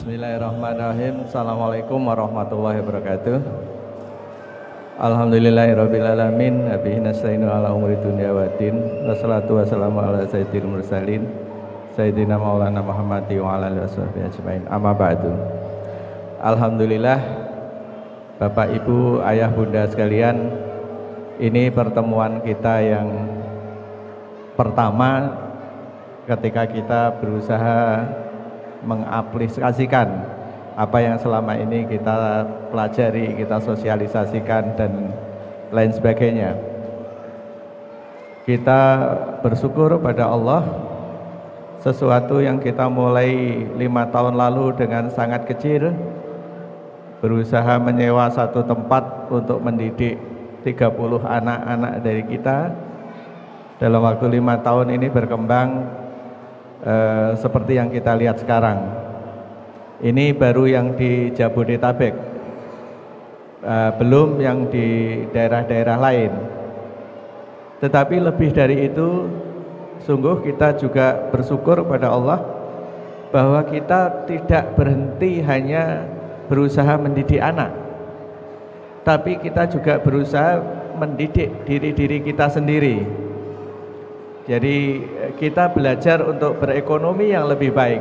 Bismillahirrahmanirrahim. Assalamualaikum warahmatullahi wabarakatuh. Alhamdulillahirrabbilalamin. Bihi nasta'inu ala umuri dunya waddin. Wassalatu wassalamu ala sayyidil mursalin Sayyidina Maulana Muhammadi wa ala alihi washabbihi ajmain. Amma ba'du. Alhamdulillah, Bapak Ibu, Ayah Bunda sekalian, ini pertemuan kita yang pertama ketika kita berusaha mengaplikasikan apa yang selama ini kita pelajari, kita sosialisasikan dan lain sebagainya. Kita bersyukur pada Allah, sesuatu yang kita mulai 5 tahun lalu dengan sangat kecil, berusaha menyewa satu tempat untuk mendidik 30 anak-anak dari kita, dalam waktu 5 tahun ini berkembang seperti yang kita lihat sekarang. Ini baru yang di Jabodetabek, belum yang di daerah-daerah lain. Tetapi lebih dari itu, sungguh kita juga bersyukur pada Allah bahwa kita tidak berhenti hanya berusaha mendidik anak, tapi kita juga berusaha mendidik diri-diri kita sendiri. Jadi kita belajar untuk berekonomi yang lebih baik.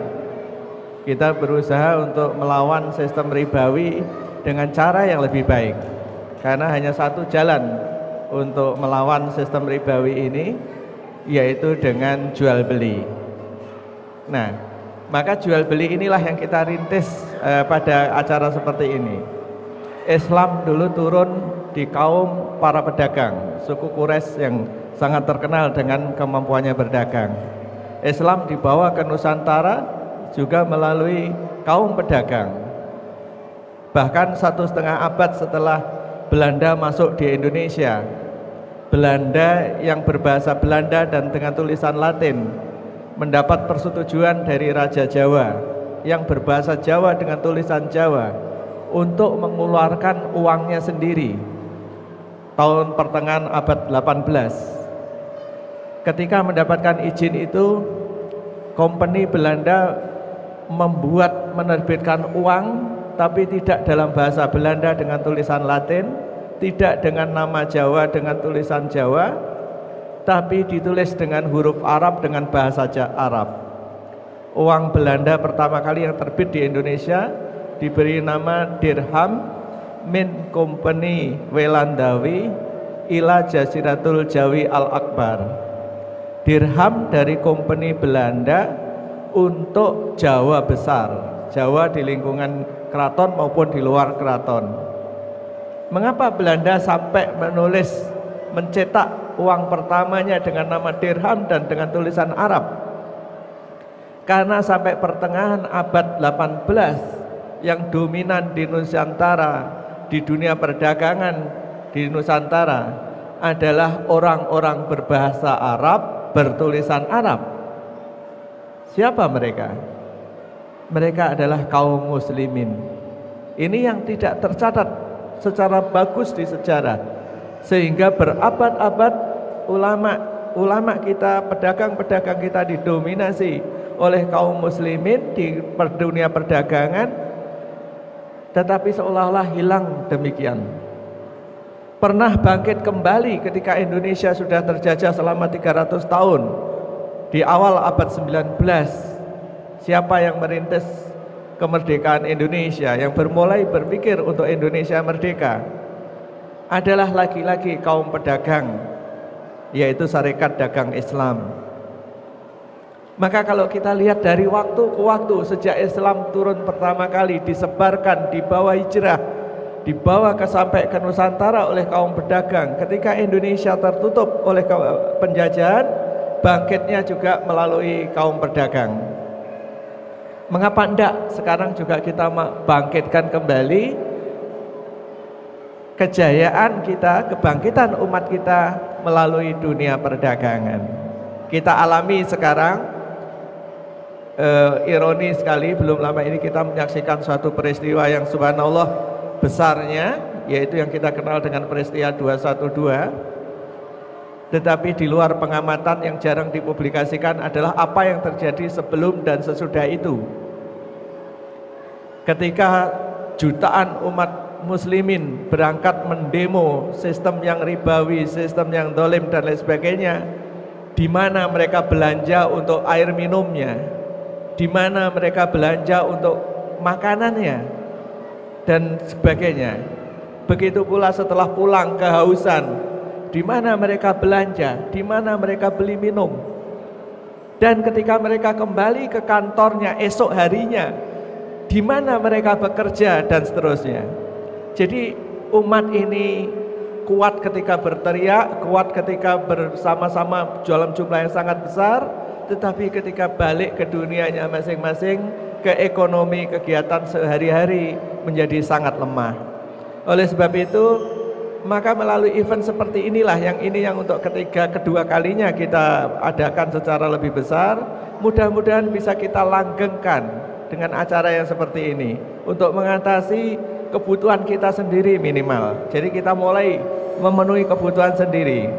Kita berusaha untuk melawan sistem ribawi dengan cara yang lebih baik. Karena hanya satu jalan untuk melawan sistem ribawi ini, yaitu dengan jual beli. Nah, maka jual beli inilah yang kita rintis pada acara seperti ini. Islam dulu turun di kaum para pedagang, suku Quraisy yang sangat terkenal dengan kemampuannya berdagang. Islam dibawa ke Nusantara juga melalui kaum pedagang. Bahkan 1,5 abad setelah Belanda masuk di Indonesia, Belanda yang berbahasa Belanda dan dengan tulisan Latin mendapat persetujuan dari Raja Jawa yang berbahasa Jawa dengan tulisan Jawa untuk mengeluarkan uangnya sendiri tahun pertengahan abad 18. Ketika mendapatkan izin itu, company Belanda menerbitkan uang, tapi tidak dalam bahasa Belanda dengan tulisan Latin, tidak dengan nama Jawa dengan tulisan Jawa, tapi ditulis dengan huruf Arab dengan bahasa Arab. Uang Belanda pertama kali yang terbit di Indonesia diberi nama dirham min Company Welandawi ila Jaziratul Jawi Al-Akbar. Dirham dari company Belanda untuk Jawa besar, Jawa di lingkungan keraton maupun di luar keraton. Mengapa Belanda sampai mencetak uang pertamanya dengan nama dirham dan dengan tulisan Arab? Karena sampai pertengahan abad 18 yang dominan di Nusantara, di dunia perdagangan di Nusantara adalah orang-orang berbahasa Arab, bertulisan Arab. Siapa mereka? Mereka adalah kaum muslimin. Ini yang tidak tercatat secara bagus di sejarah, sehingga berabad-abad ulama kita, pedagang-pedagang kita didominasi oleh kaum muslimin di dunia perdagangan, tetapi seolah-olah hilang demikian. Pernah bangkit kembali ketika Indonesia sudah terjajah selama 300 tahun di awal abad 19. Siapa yang merintis kemerdekaan Indonesia, yang bermulai berpikir untuk Indonesia merdeka, adalah lagi-lagi kaum pedagang, yaitu Sarekat Dagang Islam. Maka kalau kita lihat dari waktu ke waktu, sejak Islam turun pertama kali, disebarkan di bawah hijrah, dibawa sampai ke Nusantara oleh kaum pedagang. Ketika Indonesia tertutup oleh penjajahan, bangkitnya juga melalui kaum pedagang. Mengapa enggak sekarang juga kita bangkitkan kembali kejayaan kita, kebangkitan umat kita melalui dunia perdagangan. Kita alami sekarang, ironi sekali, belum lama ini kita menyaksikan suatu peristiwa yang subhanallah besarnya, yaitu yang kita kenal dengan peristiwa 212. Tetapi di luar pengamatan yang jarang dipublikasikan adalah apa yang terjadi sebelum dan sesudah itu. Ketika jutaan umat muslimin berangkat mendemo sistem yang ribawi, sistem yang dolim dan lain sebagainya, di mana mereka belanja untuk air minumnya, di mana mereka belanja untuk makanannya dan sebagainya. Begitu pula setelah pulang kehausan, di mana mereka belanja, di mana mereka beli minum. Dan ketika mereka kembali ke kantornya esok harinya, di mana mereka bekerja dan seterusnya. Jadi umat ini kuat ketika berteriak, kuat ketika bersama-sama dalam jumlah yang sangat besar, tetapi ketika balik ke dunianya masing-masing, ke ekonomi, kegiatan sehari-hari menjadi sangat lemah. Oleh sebab itu, maka melalui event seperti inilah yang untuk kedua kalinya kita adakan secara lebih besar, mudah-mudahan bisa kita langgengkan dengan acara yang seperti ini untuk mengatasi kebutuhan kita sendiri minimal. Jadi kita mulai memenuhi kebutuhan sendiri.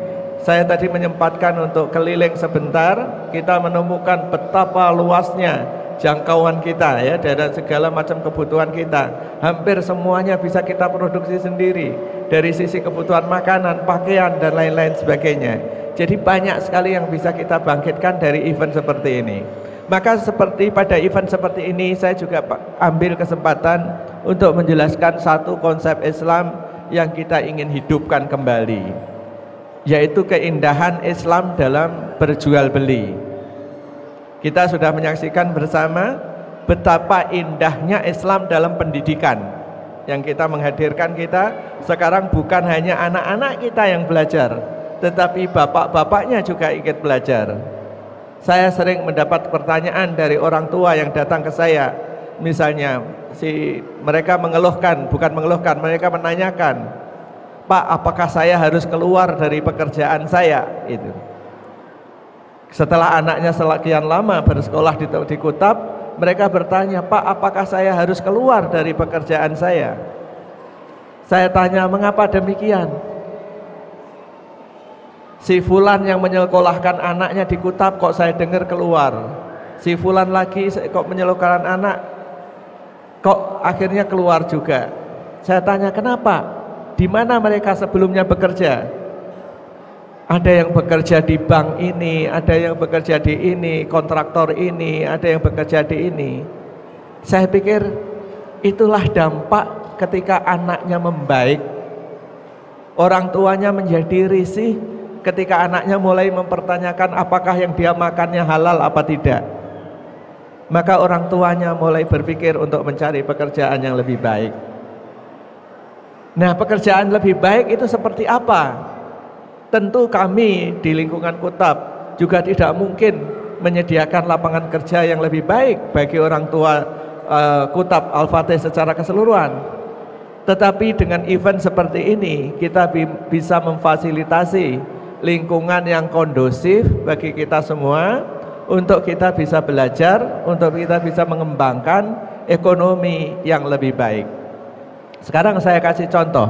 Saya tadi menyempatkan untuk keliling sebentar, kita menemukan betapa luasnya jangkauan kita ya, dari segala macam kebutuhan kita. Hampir semuanya bisa kita produksi sendiri, dari sisi kebutuhan makanan, pakaian dan lain-lain sebagainya. Jadi banyak sekali yang bisa kita bangkitkan dari event seperti ini. Maka seperti pada event seperti ini, saya juga ambil kesempatan untuk menjelaskan satu konsep Islam yang kita ingin hidupkan kembali, yaitu keindahan Islam dalam berjual beli. Kita sudah menyaksikan bersama betapa indahnya Islam dalam pendidikan, yang kita menghadirkan kita sekarang bukan hanya anak-anak kita yang belajar, tetapi bapak-bapaknya juga ikut belajar. Saya sering mendapat pertanyaan dari orang tua yang datang ke saya, misalnya mereka mengeluhkan, mereka menanyakan, Pak, apakah saya harus keluar dari pekerjaan saya? Itu. Setelah anaknya sekian lama bersekolah di Kutab, mereka bertanya, Pak, apakah saya harus keluar dari pekerjaan saya? Saya tanya, mengapa demikian? Si fulan yang menyekolahkan anaknya di Kutab kok saya dengar keluar. Si fulan lagi kok menyekolahkan anak kok akhirnya keluar juga. Saya tanya, kenapa? Di mana mereka sebelumnya bekerja? Ada yang bekerja di bank ini, ada yang bekerja di ini, kontraktor ini, ada yang bekerja di ini. Saya pikir itulah dampak ketika anaknya membaik. Orang tuanya menjadi risih ketika anaknya mulai mempertanyakan apakah yang dia makannya halal apa tidak. Maka orang tuanya mulai berpikir untuk mencari pekerjaan yang lebih baik. Nah, pekerjaan lebih baik itu seperti apa? Tentu kami di lingkungan Kutab juga tidak mungkin menyediakan lapangan kerja yang lebih baik bagi orang tua Kutab Al-Fatih secara keseluruhan. Tetapi dengan event seperti ini kita bisa memfasilitasi lingkungan yang kondusif bagi kita semua untuk kita bisa belajar, untuk kita bisa mengembangkan ekonomi yang lebih baik. Sekarang saya kasih contoh.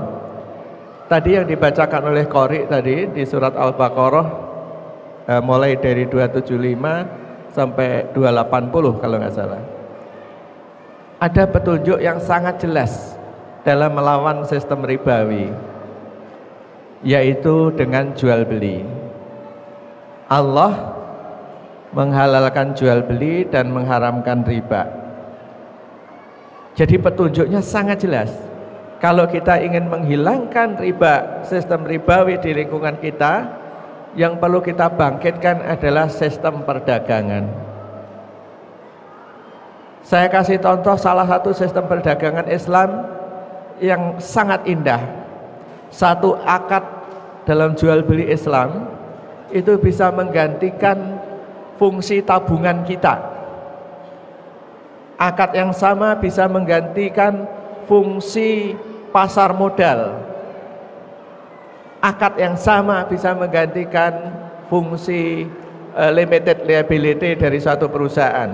Tadi yang dibacakan oleh Qori tadi di surat Al-Baqarah, mulai dari 275 sampai 280 kalau nggak salah. Ada petunjuk yang sangat jelas dalam melawan sistem ribawi, yaitu dengan jual beli. Allah menghalalkan jual beli dan mengharamkan riba. Jadi petunjuknya sangat jelas. Kalau kita ingin menghilangkan riba, sistem ribawi di lingkungan kita, yang perlu kita bangkitkan adalah sistem perdagangan. Saya kasih contoh salah satu sistem perdagangan Islam yang sangat indah. Satu akad dalam jual beli Islam itu bisa menggantikan fungsi tabungan kita. Akad yang sama bisa menggantikan fungsi pasar modal. Akad yang sama bisa menggantikan fungsi limited liability dari suatu perusahaan.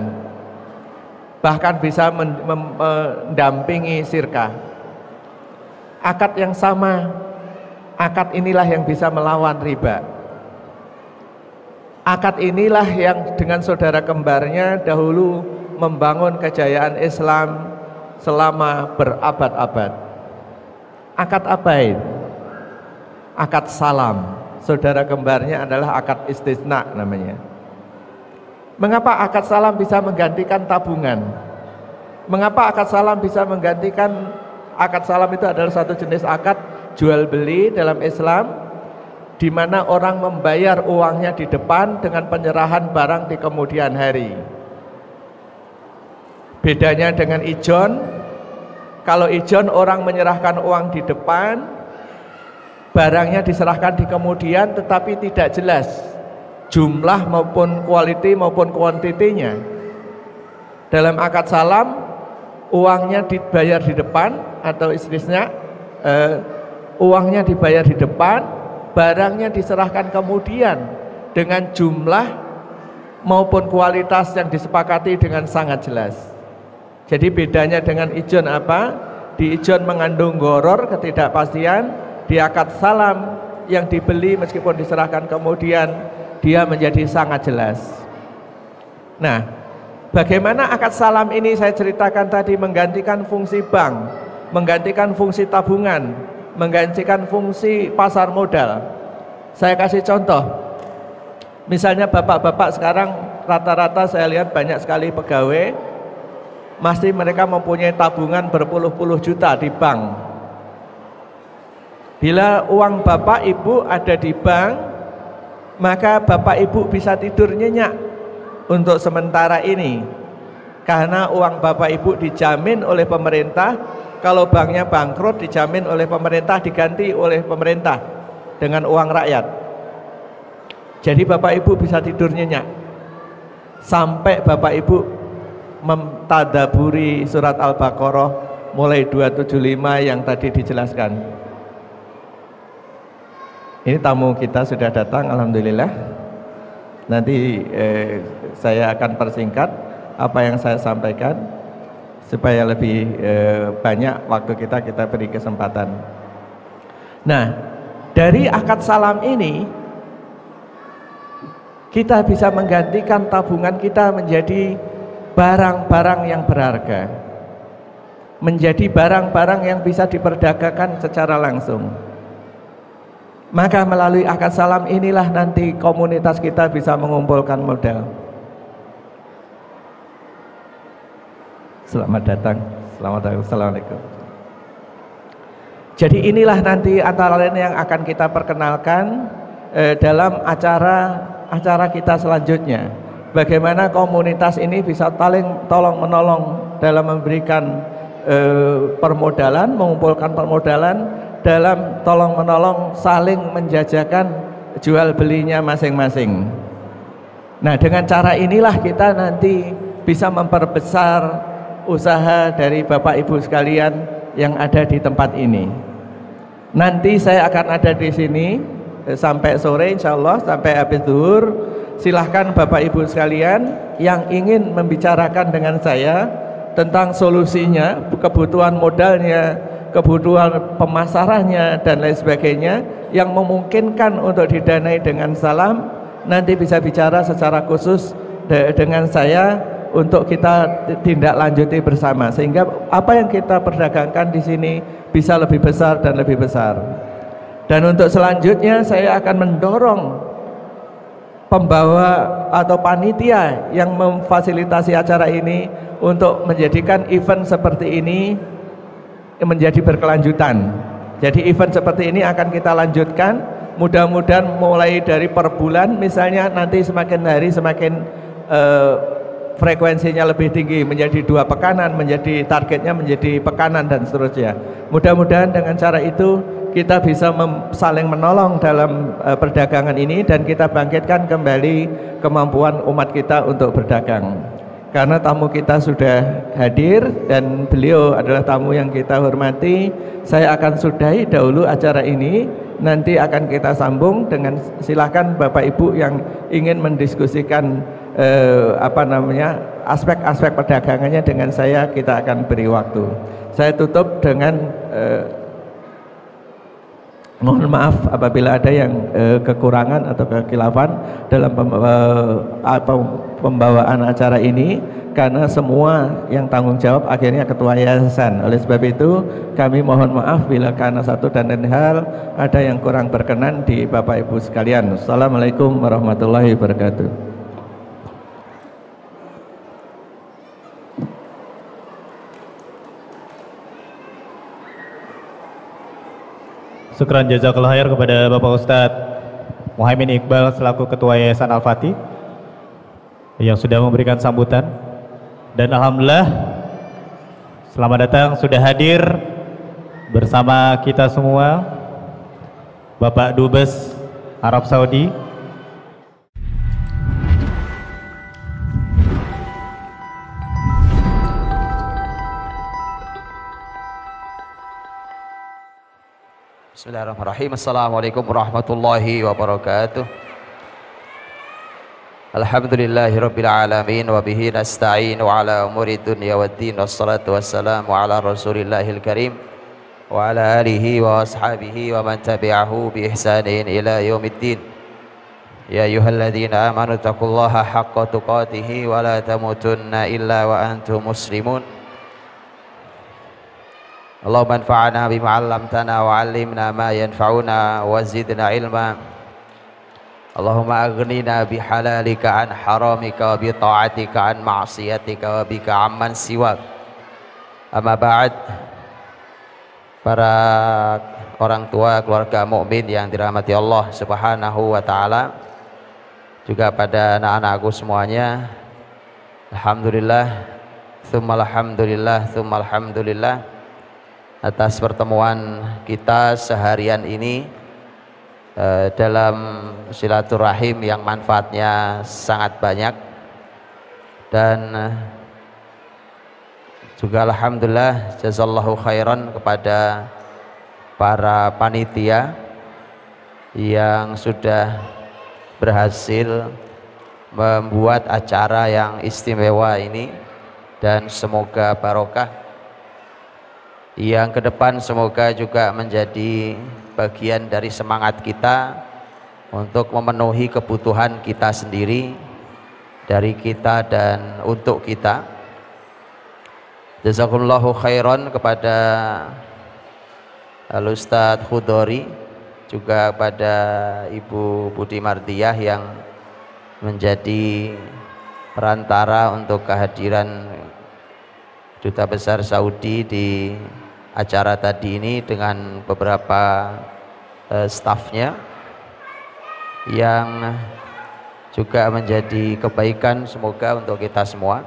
Bahkan bisa mendampingi sirka. Akad yang sama, akad inilah yang bisa melawan riba. Akad inilah yang dengan saudara kembarnya dahulu membangun kejayaan Islam selama berabad-abad. Akad apa itu? Akad salam. Saudara kembarnya adalah akad istisna namanya. Mengapa akad salam bisa menggantikan tabungan? Mengapa akad salam bisa menggantikan? Akad salam itu adalah satu jenis akad jual beli dalam Islam, di mana orang membayar uangnya di depan dengan penyerahan barang di kemudian hari. Bedanya dengan ijon, kalau ijon orang menyerahkan uang di depan, barangnya diserahkan di kemudian, tetapi tidak jelas jumlah maupun quality maupun kuantitinya. Dalam akad salam, uangnya dibayar di depan atau istisna, uangnya dibayar di depan, barangnya diserahkan kemudian dengan jumlah maupun kualitas yang disepakati dengan sangat jelas. Jadi bedanya dengan ijon apa? Di ijon mengandung gharar, ketidakpastian. Di akad salam yang dibeli meskipun diserahkan kemudian, dia menjadi sangat jelas. Nah, bagaimana akad salam ini saya ceritakan tadi menggantikan fungsi bank, menggantikan fungsi tabungan, menggantikan fungsi pasar modal. Saya kasih contoh. Misalnya bapak-bapak sekarang rata-rata saya lihat banyak sekali pegawai, masih mereka mempunyai tabungan berpuluh-puluh juta di bank. Bila uang bapak ibu ada di bank, maka bapak ibu bisa tidur nyenyak untuk sementara ini, karena uang bapak ibu dijamin oleh pemerintah. Kalau banknya bangkrut, dijamin oleh pemerintah, diganti oleh pemerintah dengan uang rakyat. Jadi bapak ibu bisa tidur nyenyak sampai bapak ibu mentadaburi surat Al-Baqarah mulai 275 yang tadi dijelaskan. Ini tamu kita sudah datang, alhamdulillah. Nanti saya akan persingkat apa yang saya sampaikan supaya lebih banyak waktu kita beri kesempatan. Nah, dari akad salam ini kita bisa menggantikan tabungan kita menjadi barang-barang yang berharga, menjadi barang-barang yang bisa diperdagangkan secara langsung. Maka melalui akad salam inilah nanti komunitas kita bisa mengumpulkan modal. Selamat datang. Assalamualaikum. Jadi inilah nanti antara lain yang akan kita perkenalkan dalam acara kita selanjutnya. Bagaimana komunitas ini bisa tolong menolong dalam memberikan permodalan, mengumpulkan permodalan, dalam tolong menolong saling menjajakan jual belinya masing-masing. Nah, dengan cara inilah kita nanti bisa memperbesar usaha dari Bapak Ibu sekalian yang ada di tempat ini. Nanti saya akan ada di sini sampai sore insya Allah, sampai habis zuhur. Silahkan Bapak Ibu sekalian yang ingin membicarakan dengan saya tentang solusinya, kebutuhan modalnya, kebutuhan pemasarannya dan lain sebagainya yang memungkinkan untuk didanai dengan salam, nanti bisa bicara secara khusus dengan saya untuk kita tindak lanjuti bersama, sehingga apa yang kita perdagangkan di sini bisa lebih besar dan lebih besar. Dan untuk selanjutnya saya akan mendorong pembawa atau panitia yang memfasilitasi acara ini untuk menjadikan event seperti ini menjadi berkelanjutan. Jadi event seperti ini akan kita lanjutkan, mudah-mudahan mulai dari per bulan, misalnya nanti semakin hari semakin frekuensinya lebih tinggi, menjadi 2 pekanan, menjadi targetnya menjadi pekanan dan seterusnya. Mudah-mudahan dengan cara itu kita bisa saling menolong dalam perdagangan ini dan kita bangkitkan kembali kemampuan umat kita untuk berdagang. Karena tamu kita sudah hadir dan beliau adalah tamu yang kita hormati, saya akan sudahi dahulu acara ini. Nanti akan kita sambung dengan silakan Bapak Ibu yang ingin mendiskusikan aspek-aspek perdagangannya dengan saya, kita akan beri waktu. Saya tutup dengan Mohon maaf apabila ada yang kekurangan atau kekhilafan dalam pembawaan acara ini, karena semua yang tanggung jawab akhirnya ketua yayasan. Oleh sebab itu kami mohon maaf bila karena satu dan lain hal ada yang kurang berkenan di Bapak Ibu sekalian. Assalamualaikum warahmatullahi wabarakatuh. Syukran jazakallah khair kepada Bapak Ustadz Muhaimin Iqbal selaku Ketua Yayasan Al-Fatih yang sudah memberikan sambutan, dan alhamdulillah selamat datang sudah hadir bersama kita semua Bapak Dubes Arab Saudi. Bismillahirrahmanirrahim. Assalamualaikum warahmatullahi wabarakatuh. Alhamdulillahi rabbil alamin wa bihi nasta'in wa ala umuri dunya waddin, wassalatu wassalamu ala rasulillahil karim wa ala alihi wa ashabihi wa man tabi'ahu bi ihsanin ila yaumiddin. Ya ayyuhalladzina amanu taqullaha haqqa tuqatih wa la tamutunna illa wa antum muslimun. Allahumma anfa'na bima 'allamtana wa 'allimna ma yanfa'una wa zidna ilma. Allahumma aghnina bihalalika an haramika wa bi ta'atika an ma'siyatika wa bika amman siwak. Amma ba'd. Para orang tua keluarga mukmin yang dirahmati Allah Subhanahu wa taala, juga pada anak-anakku semuanya, alhamdulillah, tsumma alhamdulillah atas pertemuan kita seharian ini dalam silaturahim yang manfaatnya sangat banyak, dan juga alhamdulillah jazallahu khairan kepada para panitia yang sudah berhasil membuat acara yang istimewa ini, dan semoga barokah. Yang ke depan semoga juga menjadi bagian dari semangat kita untuk memenuhi kebutuhan kita sendiri, dari kita dan untuk kita. Jazakumullahu khairan kepada Al-Ustadz Khudori, juga pada Ibu Budi Mardiyah yang menjadi perantara untuk kehadiran Duta Besar Saudi di acara tadi ini dengan beberapa stafnya, yang juga menjadi kebaikan semoga untuk kita semua.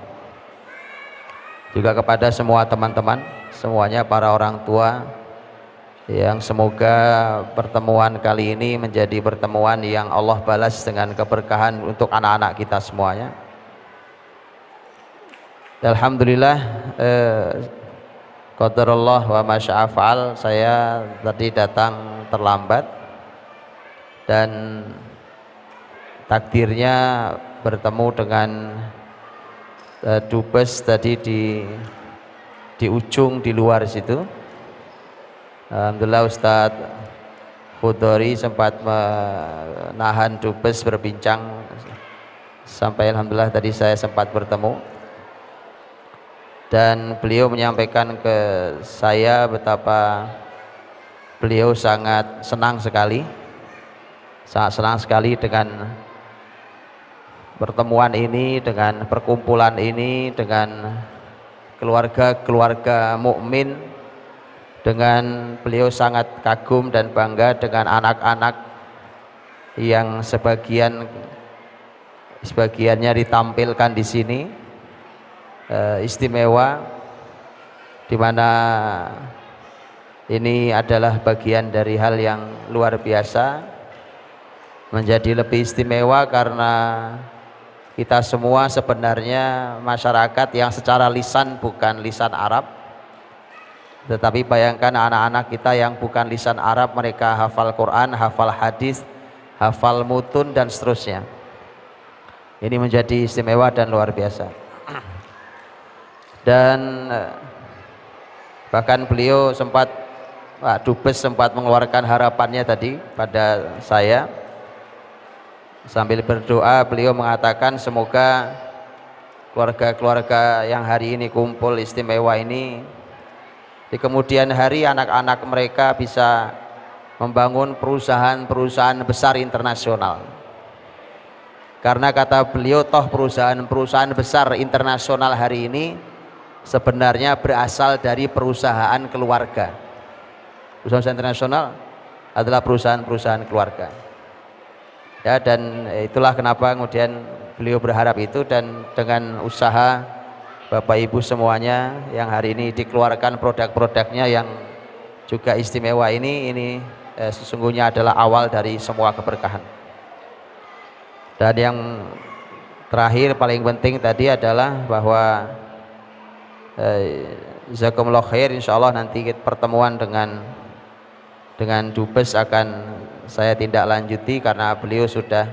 Juga kepada semua teman-teman semuanya, para orang tua, yang semoga pertemuan kali ini menjadi pertemuan yang Allah balas dengan keberkahan untuk anak-anak kita semuanya. Alhamdulillah, qadarullah wa masya'afal, saya tadi datang terlambat dan takdirnya bertemu dengan Dubes tadi di ujung di luar situ. Alhamdulillah Ustadz Khudori sempat menahan Dubes berbincang sampai alhamdulillah tadi saya sempat bertemu, dan beliau menyampaikan ke saya betapa beliau sangat senang sekali dengan pertemuan ini, dengan perkumpulan ini, dengan keluarga-keluarga mukmin. Dengan beliau sangat kagum dan bangga dengan anak-anak yang sebagiannya ditampilkan di sini. Istimewa, dimana ini adalah bagian dari hal yang luar biasa. Menjadi lebih istimewa karena kita semua sebenarnya masyarakat yang secara lisan bukan lisan Arab, tetapi bayangkan anak-anak kita yang bukan lisan Arab, mereka hafal Quran, hafal hadis, hafal mutun dan seterusnya. Ini menjadi istimewa dan luar biasa. Dan bahkan beliau sempat Pak Dubes sempat mengeluarkan harapannya tadi pada saya. Sambil berdoa beliau mengatakan semoga keluarga-keluarga yang hari ini kumpul istimewa ini di kemudian hari anak-anak mereka bisa membangun perusahaan-perusahaan besar internasional. Karena kata beliau toh perusahaan-perusahaan besar internasional hari ini sebenarnya berasal dari perusahaan keluarga. Perusahaan internasional adalah perusahaan-perusahaan keluarga. Ya, dan itulah kenapa kemudian beliau berharap itu, dan dengan usaha Bapak Ibu semuanya yang hari ini dikeluarkan produk-produknya yang juga istimewa ini sesungguhnya adalah awal dari semua keberkahan. Dan yang terakhir paling penting tadi adalah bahwa jazakumullah khair, insyaallah nanti pertemuan dengan Dubes akan saya tindak lanjuti karena beliau sudah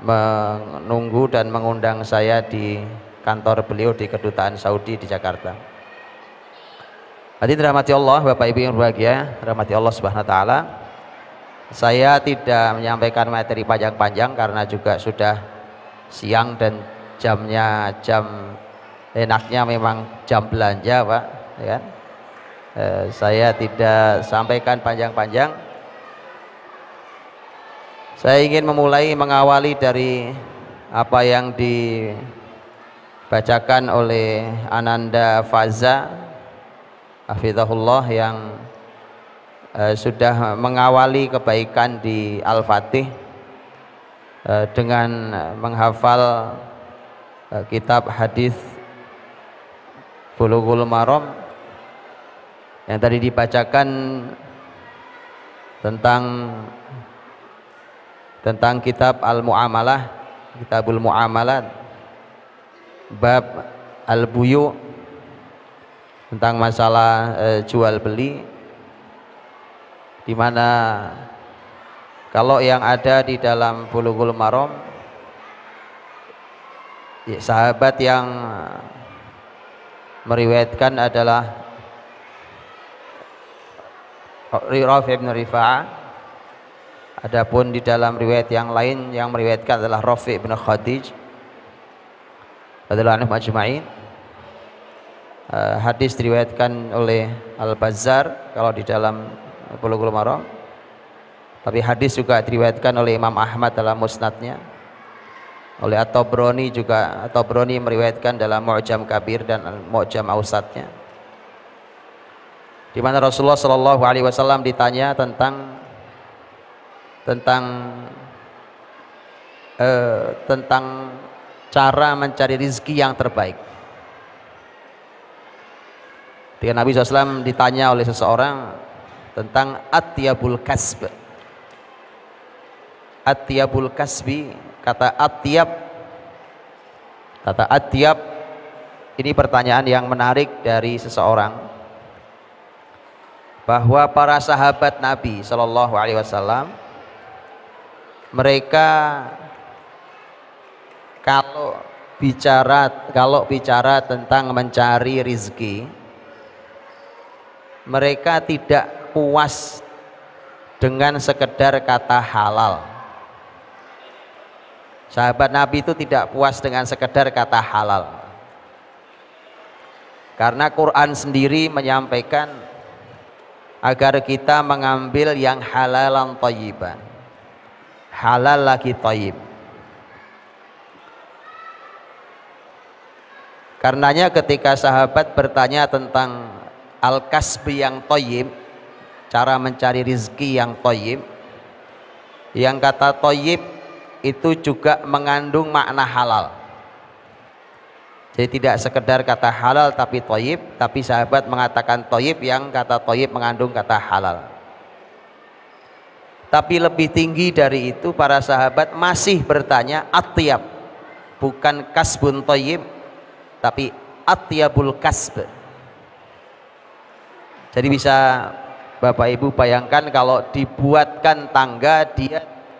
menunggu dan mengundang saya di kantor beliau di Kedutaan Saudi di Jakarta. Hadirin dirahmati Allah, Bapak Ibu yang berbahagia, rahmati Allah Subhanahu wa taala. Saya tidak menyampaikan materi panjang-panjang karena juga sudah siang dan jamnya enaknya memang jam belanja, Pak, ya kan? Saya tidak sampaikan panjang-panjang. Saya ingin mengawali dari apa yang dibacakan oleh Ananda Faza hafizahullah yang sudah mengawali kebaikan di Al-Fatih dengan menghafal kitab hadis Bulughul Maram yang tadi dibacakan tentang kitab Al-Mu'amalah, Kitabul Mu'amalat, bab Al-Buyu, tentang masalah jual beli, di mana kalau yang ada di dalam Bulughul Maram, ya, sahabat yang meriwayatkan adalah Rafi' bin Rifa'ah. Adapun di dalam riwayat yang lain yang meriwayatkan adalah Rafi' bin Khadij radhiyallahu anhu majma'in. Hadis diriwayatkan oleh Al-Bazzar kalau di dalam Bulughul Maram, tapi hadis juga diriwayatkan oleh Imam Ahmad dalam Musnadnya, oleh At-Tabrani juga. At-Tabrani meriwayatkan dalam Mu'jam Kabir dan Mu'jam Awsatnya, di mana Rasulullah Shallallahu Alaihi Wasallam ditanya tentang cara mencari rizki yang terbaik. Ketika Nabi SAW ditanya oleh seseorang tentang atyabul kasb, atyabul kasbi, kata atyab ini pertanyaan yang menarik dari seseorang, bahwa para sahabat Nabi Shallallahu Alaihi Wasallam mereka kalau bicara tentang mencari rizki, mereka tidak puas dengan sekedar kata halal. Sahabat Nabi itu tidak puas dengan sekedar kata halal, karena Quran sendiri menyampaikan agar kita mengambil yang halalan thayyiban, halal lagi thayyib. Karenanya ketika sahabat bertanya tentang al-kasbi yang thayyib, cara mencari rizki yang thayyib, yang kata thayyib itu juga mengandung makna halal. Jadi tidak sekedar kata halal tapi thayyib, tapi sahabat mengatakan thayyib yang kata thayyib mengandung kata halal. Tapi lebih tinggi dari itu, para sahabat masih bertanya atyab, bukan kasbun thayyib, tapi atyabul kasb. Jadi bisa Bapak Ibu bayangkan kalau dibuatkan tangga,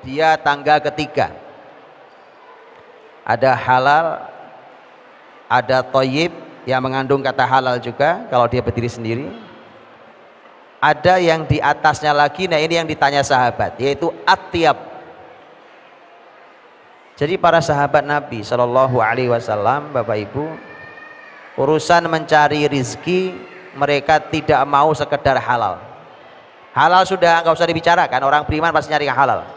dia tangga ketiga. Ada halal, ada thayyib yang mengandung kata halal juga kalau dia berdiri sendiri. ada yang di atasnya lagi. Nah ini yang ditanya sahabat, yaitu at-tiyab. Jadi para sahabat Nabi Shallallahu Alaihi Wasallam, Bapak Ibu, urusan mencari rizki mereka tidak mau sekedar halal. Halal sudah nggak usah dibicarakan, orang beriman pasti nyari yang halal.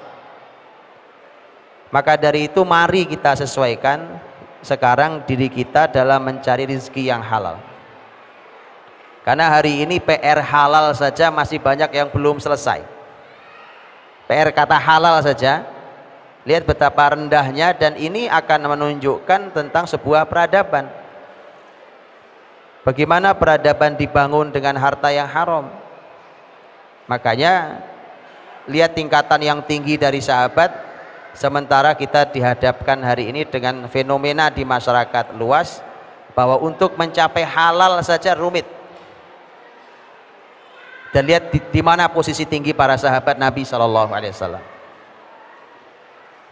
Maka dari itu mari kita sesuaikan sekarang diri kita dalam mencari rizki yang halal. Karena hari ini PR halal saja masih banyak yang belum selesai. PR kata halal saja, lihat betapa rendahnya, dan ini akan menunjukkan tentang sebuah peradaban. Bagaimana peradaban dibangun dengan harta yang haram. Makanya lihat tingkatan yang tinggi dari sahabat, sementara kita dihadapkan hari ini dengan fenomena di masyarakat luas bahwa untuk mencapai halal saja rumit. Dan lihat di mana posisi tinggi para sahabat Nabi Shallallahu Alaihi Wasallam.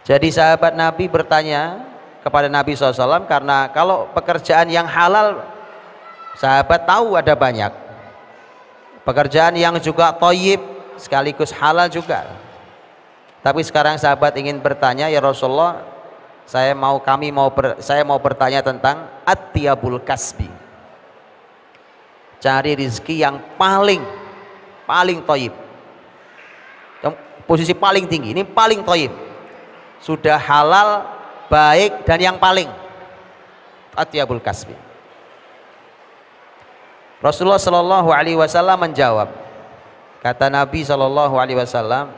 Jadi sahabat Nabi bertanya kepada Nabi SAW, karena kalau pekerjaan yang halal sahabat tahu ada banyak, pekerjaan yang juga thayyib sekaligus halal juga. Tapi sekarang sahabat ingin bertanya, ya Rasulullah, saya mau bertanya tentang at-tiyabul kasbi, cari rizki yang paling thayyib, posisi paling tinggi, ini paling thayyib, sudah halal, baik, dan yang paling at-tiyabul kasbi. Rasulullah Shallallahu Alaihi Wasallam menjawab, kata Nabi Shallallahu Alaihi Wasallam,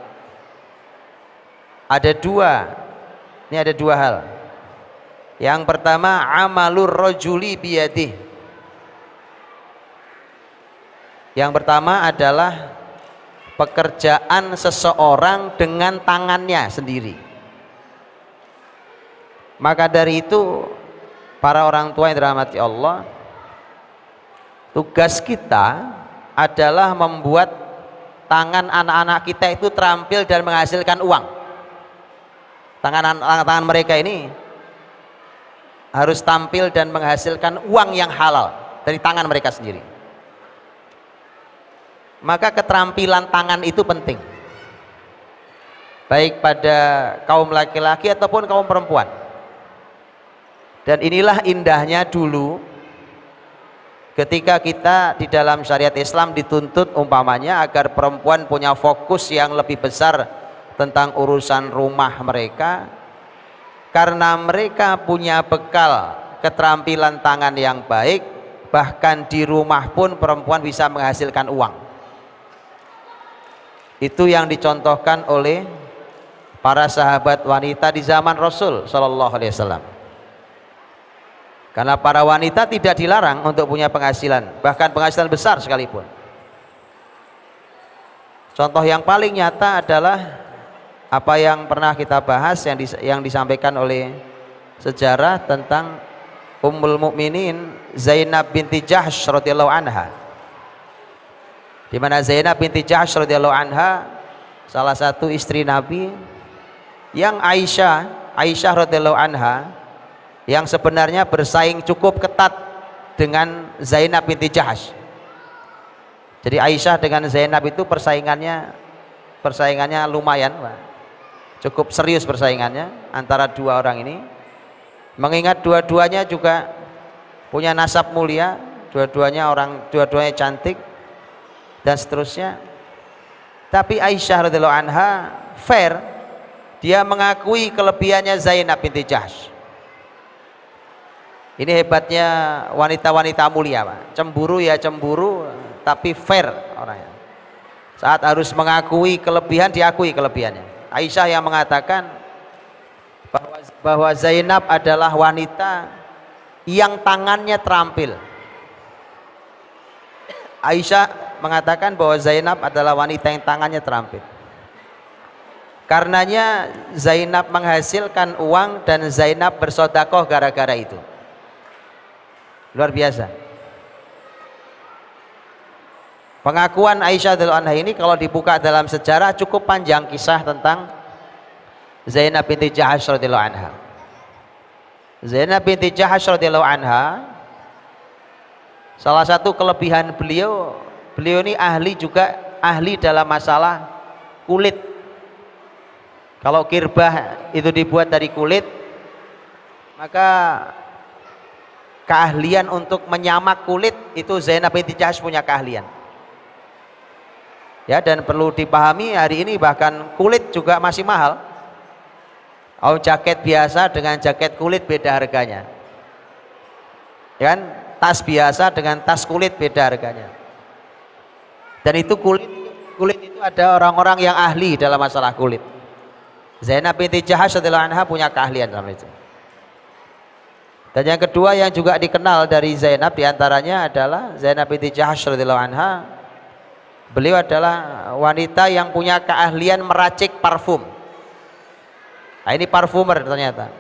ada dua hal. Yang pertama, amalur rajuli biyadih. Yang pertama adalah pekerjaan seseorang dengan tangannya sendiri. Maka dari itu para orang tua yang dirahmati Allah, tugas kita adalah membuat tangan anak-anak kita itu terampil dan menghasilkan uang. Tangan mereka ini harus tampil dan menghasilkan uang yang halal dari tangan mereka sendiri. Maka keterampilan tangan itu penting, baik pada kaum laki-laki ataupun kaum perempuan. Dan inilah indahnya dulu ketika kita di dalam syariat Islam dituntut umpamanya agar perempuan punya fokus yang lebih besar tentang urusan rumah mereka, karena mereka punya bekal keterampilan tangan yang baik, bahkan di rumah pun perempuan bisa menghasilkan uang. Itu yang dicontohkan oleh para sahabat wanita di zaman Rasul Shallallahu Alaihi Wasallam. Karena para wanita tidak dilarang untuk punya penghasilan, bahkan penghasilan besar sekalipun. Contoh yang paling nyata adalah apa yang pernah kita bahas, yang disampaikan oleh sejarah tentang Ummul Mukminin Zainab binti Jahsh radhiyallahu anha. Di mana Zainab binti Jahsh radhiyallahu anha salah satu istri Nabi yang Aisyah radhiyallahu anha yang sebenarnya bersaing cukup ketat dengan Zainab binti Jahsh. Jadi Aisyah dengan Zainab itu persaingannya lumayan, cukup serius persaingannya antara dua orang ini. Mengingat dua-duanya juga punya nasab mulia, dua-duanya cantik dan seterusnya. Tapi Aisyah radhiyallahu anha fair, dia mengakui kelebihannya Zainab binti Jahsh. Ini hebatnya wanita-wanita mulia, Pak. Cemburu ya cemburu, tapi fair orangnya. Saat harus mengakui kelebihan, diakui kelebihannya. Aisyah yang mengatakan bahwa Zainab adalah wanita yang tangannya terampil. Aisyah mengatakan bahwa Zainab adalah wanita yang tangannya terampil. Karenanya Zainab menghasilkan uang dan Zainab bersedekah gara-gara itu. Luar biasa. Pengakuan Aisyah radhiyallahu anha ini kalau dibuka dalam sejarah cukup panjang kisah tentang Zainab binti Jahsh radhiyallahu anha. Zainab binti Jahsh radhiyallahu anha, salah satu kelebihan beliau ini ahli juga ahli dalam masalah kulit. Kalau kirbah itu dibuat dari kulit, maka keahlian untuk menyamak kulit itu Zainab binti Jahsy punya keahlian. Ya, dan perlu dipahami hari ini bahkan kulit juga masih mahal. Oh, jaket biasa dengan jaket kulit beda harganya. Ya kan? Tas biasa dengan tas kulit beda harganya. Dan itu kulit itu ada orang-orang yang ahli dalam masalah kulit. Zainab binti Jahsy radhiyallahu anha punya keahlian dalam itu. Dan yang kedua yang juga dikenal dari Zainab diantaranya adalah Zainab binti Jahsy radhiyallahu anha. Beliau adalah wanita yang punya keahlian meracik parfum. Nah, ini parfumer ternyata.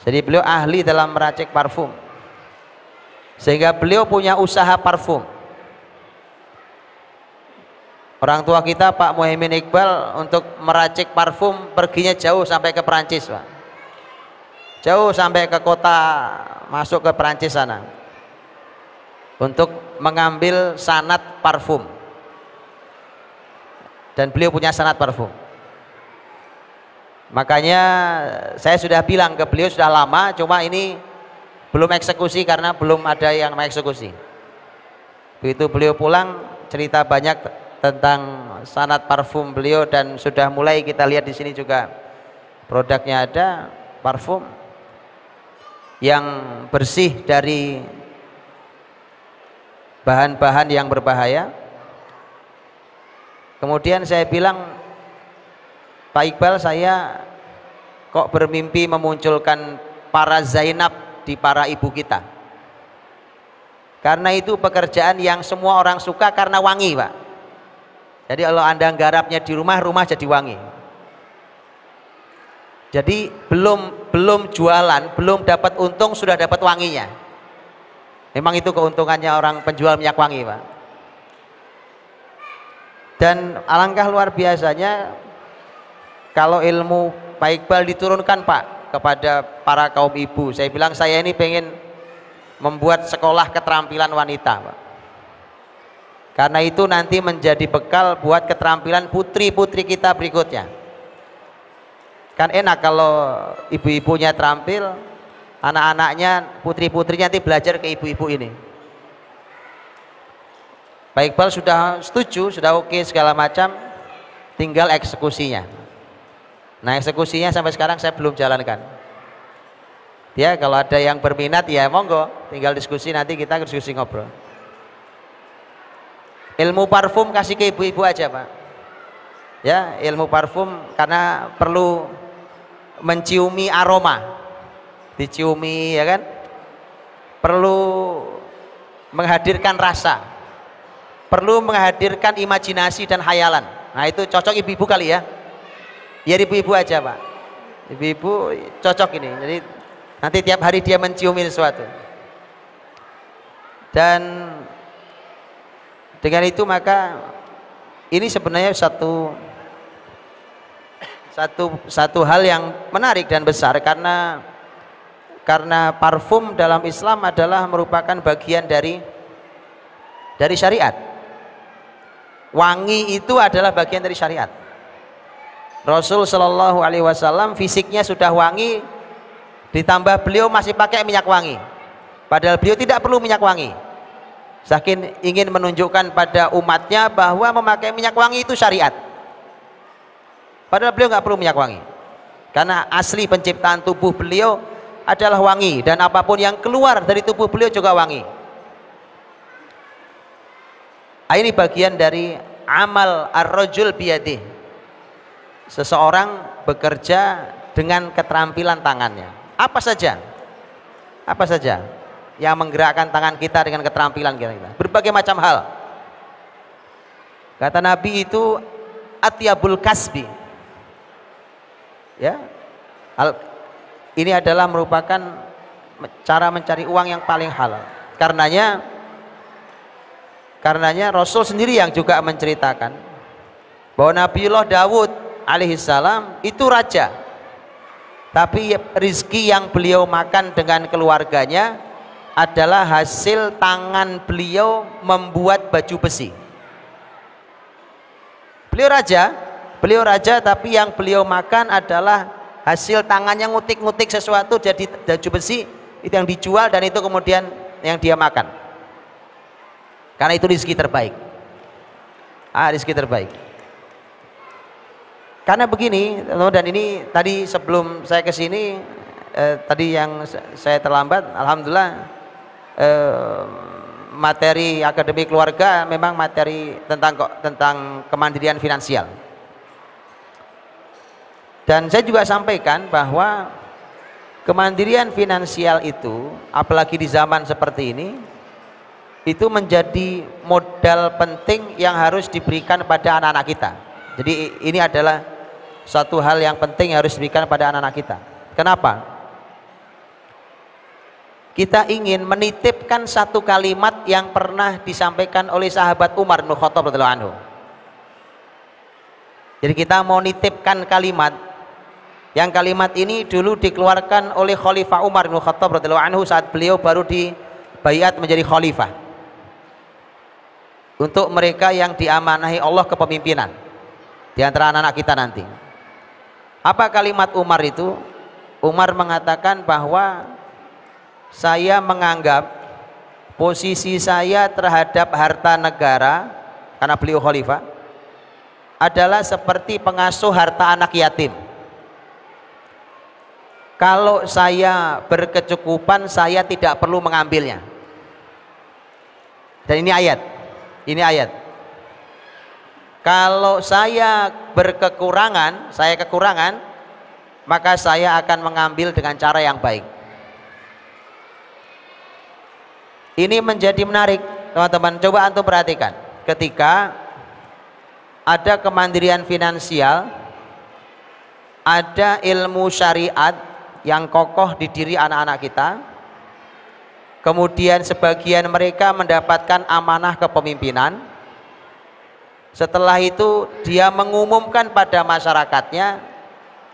Jadi beliau ahli dalam meracik parfum. Sehingga beliau punya usaha parfum. Orang tua kita Pak Muhaimin Iqbal untuk meracik parfum perginya jauh sampai ke Perancis, Pak. Jauh sampai ke kota, masuk ke Perancis sana untuk mengambil sanad parfum. Dan beliau punya sanad parfum. Makanya saya sudah bilang ke beliau sudah lama, cuma ini belum eksekusi karena belum ada yang mengeksekusi. Begitu beliau pulang cerita banyak tentang sanad parfum beliau dan sudah mulai kita lihat di sini juga produknya ada parfum yang bersih dari bahan-bahan yang berbahaya. Kemudian saya bilang, Pak Iqbal, saya kok bermimpi memunculkan para Zainab di para ibu kita, karena itu pekerjaan yang semua orang suka karena wangi, Pak. Jadi kalau Anda nggarapnya di rumah, rumah jadi wangi. Jadi belum jualan, belum dapat untung sudah dapat wanginya. Memang itu keuntungannya orang penjual minyak wangi, Pak. Dan alangkah luar biasanya kalau ilmu Pak Iqbal diturunkan, Pak, kepada para kaum ibu. Saya bilang saya ini pengen membuat sekolah keterampilan wanita, Pak. Karena itu nanti menjadi bekal buat keterampilan putri-putri kita berikutnya. Kan enak kalau ibu-ibunya terampil, anak-anaknya, putri-putrinya nanti belajar ke ibu-ibu ini. Pak Iqbal sudah setuju, sudah oke segala macam, tinggal eksekusinya. Nah, eksekusinya sampai sekarang saya belum jalankan. Ya, kalau ada yang berminat ya monggo, tinggal diskusi, nanti kita diskusi ngobrol. Ilmu parfum kasih ke ibu-ibu aja, Pak. Ya, ilmu parfum karena perlu menciumi aroma, diciumi, ya kan? Perlu menghadirkan rasa, perlu menghadirkan imajinasi dan hayalan. Nah, itu cocok ibu-ibu kali ya. Ya ibu-ibu aja, Pak. Ibu-ibu cocok ini. Jadi nanti tiap hari dia menciumi sesuatu. Dan dengan itu maka ini sebenarnya satu hal yang menarik dan besar karena parfum dalam Islam adalah merupakan bagian dari syariat. Wangi itu adalah bagian dari syariat. Rasul Shallallahu Alaihi Wasallam fisiknya sudah wangi, ditambah beliau masih pakai minyak wangi. Padahal beliau tidak perlu minyak wangi. Saking ingin menunjukkan pada umatnya bahwa memakai minyak wangi itu syariat. Padahal beliau nggak perlu minyak wangi, karena asli penciptaan tubuh beliau adalah wangi, dan apapun yang keluar dari tubuh beliau juga wangi. Ini bagian dari amal ar-rajul biyadih. Seseorang bekerja dengan keterampilan tangannya. Apa saja yang menggerakkan tangan kita dengan keterampilan kita. Berbagai macam hal. Kata Nabi itu atyabul kasbi. Ya, ini adalah merupakan cara mencari uang yang paling halal. Karenanya Rasul sendiri yang juga menceritakan bahwa Nabiullah Daud alaihissalam itu raja, tapi rizki yang beliau makan dengan keluarganya adalah hasil tangan beliau membuat baju besi. Beliau raja tapi yang beliau makan adalah hasil tangannya ngutik-ngutik sesuatu jadi baju besi, itu yang dijual dan itu kemudian yang dia makan. Karena itu rezeki terbaik. Rezeki terbaik. Karena begini, dan ini tadi sebelum saya ke sini, tadi yang saya terlambat, alhamdulillah materi akademi keluarga memang materi tentang kemandirian finansial. Dan saya juga sampaikan bahwa kemandirian finansial itu, apalagi di zaman seperti ini, itu menjadi modal penting yang harus diberikan pada anak-anak kita. Jadi ini adalah satu hal yang penting yang harus diberikan pada anak-anak kita. Kenapa? Kita ingin menitipkan satu kalimat yang pernah disampaikan oleh sahabat Umar bin Khattab radhiyallahu anhu. Jadi kita mau nitipkan kalimat, yang kalimat ini dulu dikeluarkan oleh Khalifah Umar bin Khattab radhiyallahu anhu saat beliau baru dibaiat menjadi khalifah, untuk mereka yang diamanahi Allah kepemimpinan di antara anak-anak kita nanti. Apa kalimat Umar itu? Umar mengatakan bahwa saya menganggap posisi saya terhadap harta negara, karena beliau khalifah, adalah seperti pengasuh harta anak yatim. Kalau saya berkecukupan, saya tidak perlu mengambilnya. Dan ini ayat. Kalau saya berkekurangan, maka saya akan mengambil dengan cara yang baik. Ini menjadi menarik, teman-teman. Coba antum perhatikan, ketika ada kemandirian finansial, ada ilmu syariat yang kokoh di diri anak-anak kita, kemudian sebagian mereka mendapatkan amanah kepemimpinan. Setelah itu dia mengumumkan pada masyarakatnya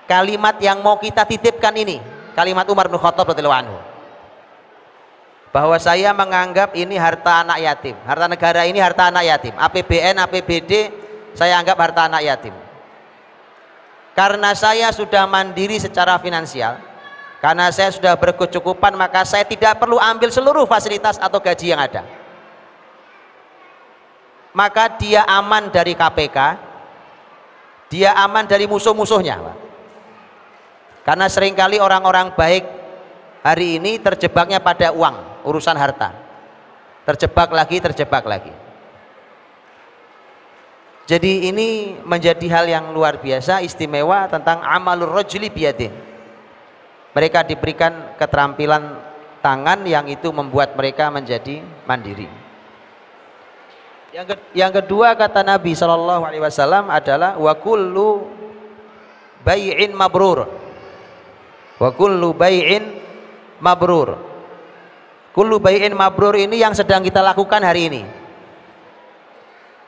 kalimat yang mau kita titipkan ini, kalimat Umar bin Khattab radhiyallahu anhu, bahwa saya menganggap ini harta anak yatim, harta negara ini harta anak yatim, APBN, APBD saya anggap harta anak yatim. Karena saya sudah mandiri secara finansial, karena saya sudah berkecukupan, maka saya tidak perlu ambil seluruh fasilitas atau gaji yang ada. Maka dia aman dari KPK, dia aman dari musuh-musuhnya. Karena seringkali orang-orang baik hari ini terjebaknya pada uang, urusan harta, terjebak lagi. Jadi ini menjadi hal yang luar biasa, istimewa tentang amalur rajuli biyadih. Mereka diberikan keterampilan tangan yang itu membuat mereka menjadi mandiri. Yang kedua kata Nabi SAW adalah wa kullu bai'in mabrur. Wa kullu bai'in mabrur. Kullu bai'in mabrur ini yang sedang kita lakukan hari ini,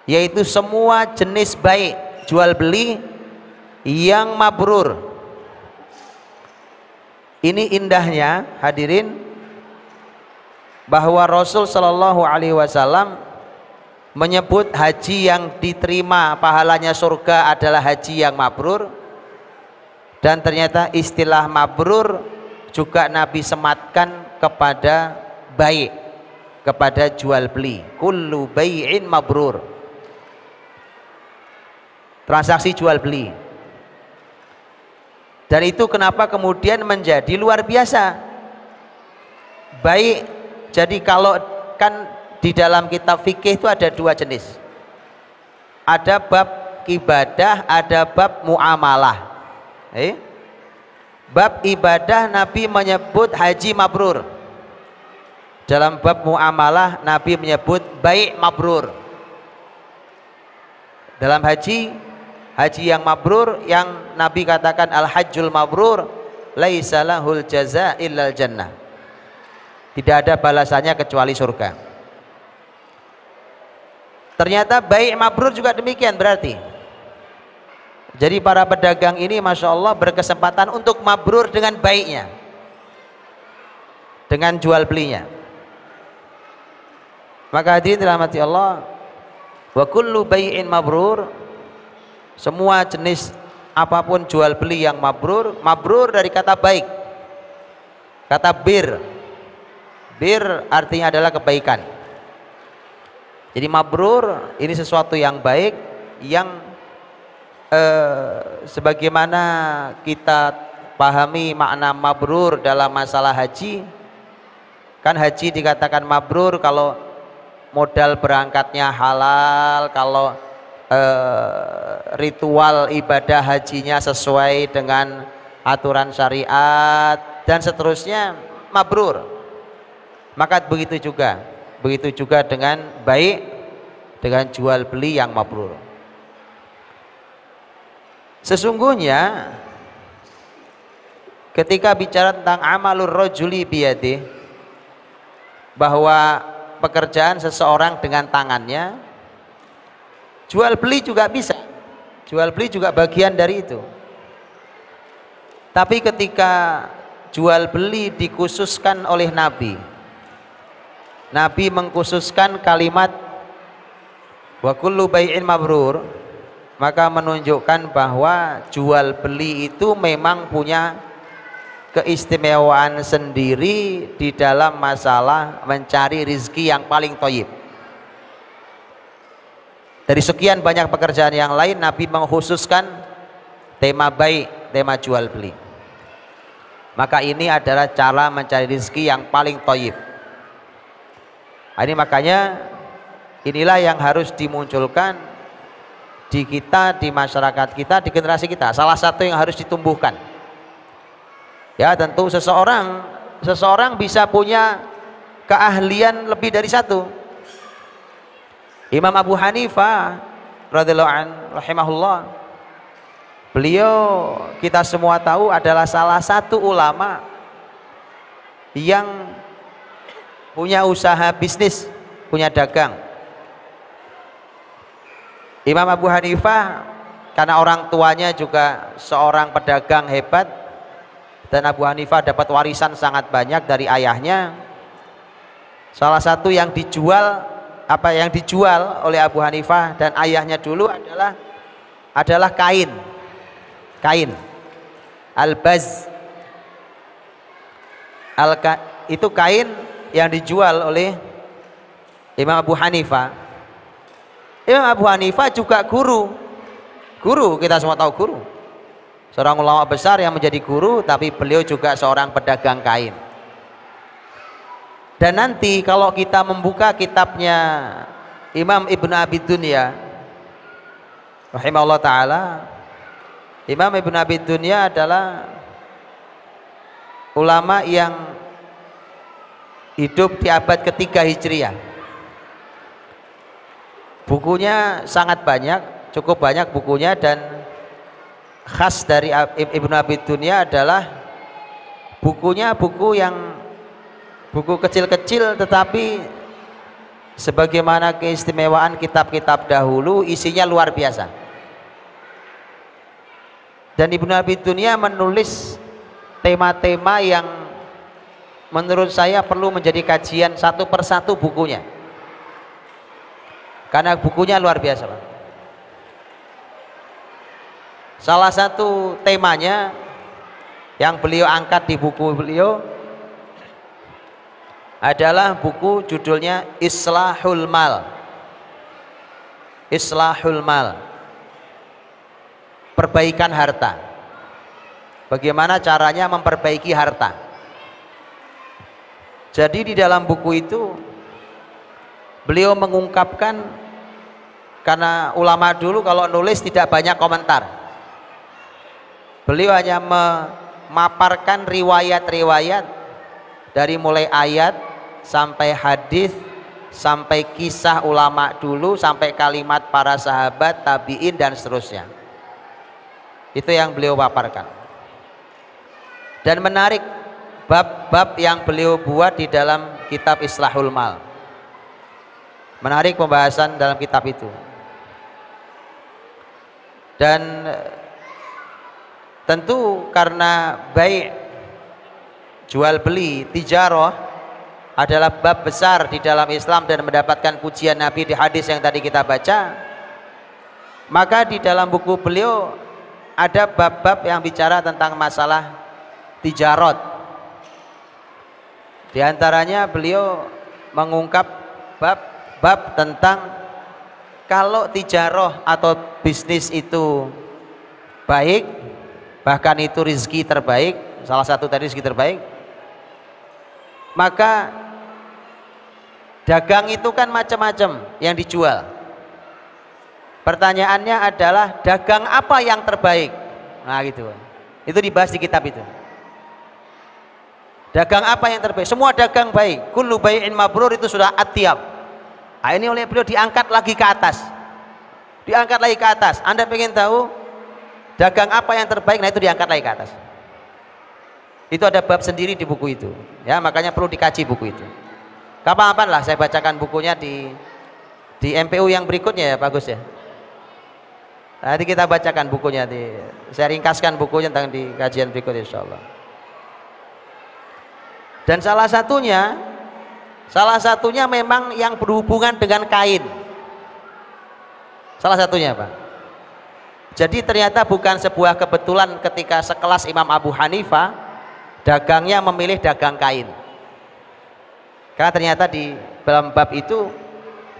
yaitu semua jenis baik jual beli yang mabrur. Ini indahnya hadirin, bahwa Rasul Shallallahu Alaihi Wasallam menyebut haji yang diterima pahalanya surga adalah haji yang mabrur, dan ternyata istilah mabrur juga Nabi sematkan kepada baik, kepada jual beli. Kullu bai'in mabrur, transaksi jual beli. Dan itu kenapa kemudian menjadi luar biasa baik. Jadi kalau kan di dalam kitab fikih itu ada dua jenis, ada bab ibadah, ada bab muamalah. Bab ibadah Nabi menyebut haji mabrur, dalam bab muamalah Nabi menyebut baik mabrur. Dalam haji yang mabrur, yang Nabi katakan al hajjul mabrur laisa lahul jaza illal jannah, tidak ada balasannya kecuali surga. Ternyata baik mabrur juga demikian berarti. Jadi para pedagang ini Masya Allah berkesempatan untuk mabrur dengan baiknya, dengan jual belinya. Maka hadirin dirahmati Allah, wa kullu bai'in mabrur semua jenis apapun jual beli yang mabrur. Mabrur dari kata baik, kata bir. Bir artinya adalah kebaikan. Jadi mabrur ini sesuatu yang baik, yang sebagaimana kita pahami makna mabrur dalam masalah haji. Kan haji dikatakan mabrur kalau modal berangkatnya halal, kalau ritual ibadah hajinya sesuai dengan aturan syariat dan seterusnya, mabrur. Maka begitu juga dengan baik, dengan jual beli yang mabrur. Sesungguhnya ketika bicara tentang amalur rajuli biyadih, bahwa pekerjaan seseorang dengan tangannya, jual beli juga bisa, jual beli juga bagian dari itu. Tapi ketika jual beli dikhususkan oleh Nabi mengkhususkan kalimat wa kullu bai'in mabrur, maka menunjukkan bahwa jual beli itu memang punya keistimewaan sendiri di dalam masalah mencari rizki yang paling thayyib. Dari sekian banyak pekerjaan yang lain, Nabi mengkhususkan tema baik, tema jual beli. Maka ini adalah cara mencari rizki yang paling thayyib. Ini makanya inilah yang harus dimunculkan di kita, di masyarakat kita, di generasi kita. Salah satu yang harus ditumbuhkan. Ya, tentu seseorang bisa punya keahlian lebih dari satu. Imam Abu Hanifah radhiyallahu an rahimahullah, beliau kita semua tahu adalah salah satu ulama yang punya usaha bisnis, punya dagang. Imam Abu Hanifah karena orang tuanya juga seorang pedagang hebat, dan Abu Hanifah dapat warisan sangat banyak dari ayahnya. Salah satu yang dijual oleh Abu Hanifah dan ayahnya dulu adalah kain albaz. Itu kain yang dijual oleh Imam Abu Hanifah. Imam Abu Hanifah juga guru, kita semua tahu guru, seorang ulama besar yang menjadi guru, tapi beliau juga seorang pedagang kain. Dan nanti kalau kita membuka kitabnya Imam Ibnu Abi Dunya rahimahullah ta'ala, Imam Ibnu Abi Dunya adalah ulama yang hidup di abad ketiga Hijriah. Bukunya sangat banyak, cukup banyak bukunya, dan khas dari Ibnu Abi Dunya adalah bukunya buku kecil-kecil, tetapi sebagaimana keistimewaan kitab-kitab dahulu, isinya luar biasa. Dan Ibnu Abi Dunya menulis tema-tema yang menurut saya perlu menjadi kajian satu persatu bukunya, karena bukunya luar biasa, Pak. Salah satu temanya yang beliau angkat di buku beliau adalah buku judulnya Islahul Mal. Islahul Mal, perbaikan harta. Bagaimana caranya memperbaiki harta. Jadi di dalam buku itu beliau mengungkapkan, karena ulama dulu kalau nulis tidak banyak komentar, beliau hanya memaparkan riwayat-riwayat dari mulai ayat sampai hadis, sampai kisah ulama dulu, sampai kalimat para sahabat, tabi'in, dan seterusnya. Itu yang beliau paparkan. Dan menarik bab-bab yang beliau buat di dalam kitab Islahul Mal. Menarik pembahasan dalam kitab itu. Dan tentu karena baik, jual beli, tijarah adalah bab besar di dalam Islam dan mendapatkan pujian Nabi di hadis yang tadi kita baca, Maka di dalam buku beliau ada bab-bab yang bicara tentang masalah tijarot. Di antaranya beliau mengungkap bab tentang kalau tijaroh atau bisnis itu baik, bahkan itu rezeki terbaik, salah satu tadi rezeki terbaik, maka dagang itu kan macam-macam yang dijual. Pertanyaannya adalah dagang apa yang terbaik? Nah gitu. Itu dibahas di kitab itu. Dagang apa yang terbaik? Semua dagang baik. Kullu bai'in mabrur itu sudah atiyab. Nah, ini oleh beliau diangkat lagi ke atas. Diangkat lagi ke atas. Anda pengen tahu dagang apa yang terbaik? Nah itu diangkat lagi ke atas. Itu ada bab sendiri di buku itu. Ya, makanya perlu dikaji buku itu. Kapan-kapan lah saya bacakan bukunya di MPU yang berikutnya ya, bagus ya. Nanti kita bacakan bukunya, saya ringkaskan bukunya tentang di kajian berikut insyaallah. Dan salah satunya memang yang berhubungan dengan kain. Salah satunya Pak. Jadi ternyata bukan sebuah kebetulan ketika sekelas Imam Abu Hanifah dagangnya memilih dagang kain. Karena ternyata di dalam bab itu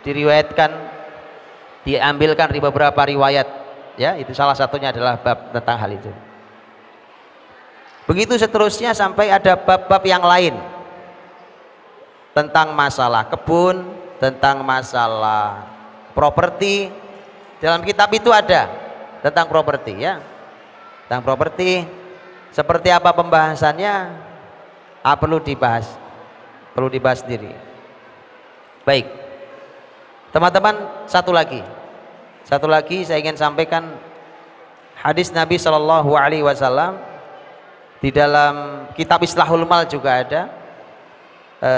diriwayatkan, diambilkan dari beberapa riwayat, ya itu salah satunya adalah bab tentang hal itu. Begitu seterusnya sampai ada bab-bab yang lain tentang masalah kebun, tentang masalah properti. Dalam kitab itu ada tentang properti, ya, tentang properti. Seperti apa pembahasannya? Perlu dibahas sendiri. Baik, teman-teman, satu lagi saya ingin sampaikan hadis Nabi Shallallahu Alaihi Wasallam. Di dalam kitab Islahul Mal juga ada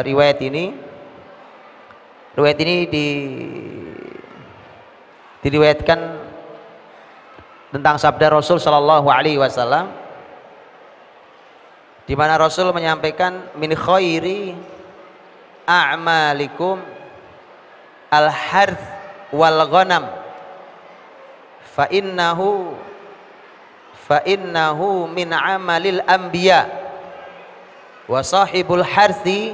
riwayat ini diriwayatkan tentang sabda Rasul Shallallahu Alaihi Wasallam, di mana Rasul menyampaikan min khairi a'malikum al-harth wal ghanam fa innahu min amalil anbiya wa sahibul harthi